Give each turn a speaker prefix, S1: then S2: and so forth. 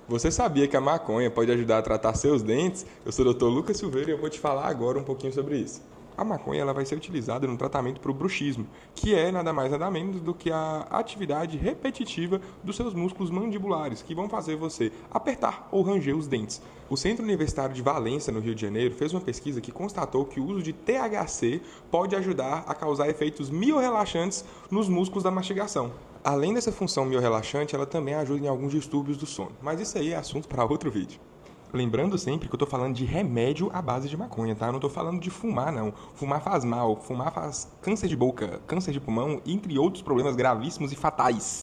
S1: Você sabia que a maconha pode ajudar a tratar seus dentes? Eu sou o Dr. Lucas Silveira e eu vou te falar agora um pouquinho sobre isso. A maconha ela vai ser utilizada no tratamento para o bruxismo, que é nada mais nada menos do que a atividade repetitiva dos seus músculos mandibulares, que vão fazer você apertar ou ranger os dentes. O Centro Universitário de Valência, no Rio de Janeiro, fez uma pesquisa que constatou que o uso de THC pode ajudar a causar efeitos miorrelaxantes nos músculos da mastigação. Além dessa função miorrelaxante, ela também ajuda em alguns distúrbios do sono. Mas isso aí é assunto para outro vídeo. Lembrando sempre que eu tô falando de remédio à base de maconha, tá? Eu não tô falando de fumar, não. Fumar faz mal, fumar faz câncer de boca, câncer de pulmão, entre outros problemas gravíssimos e fatais.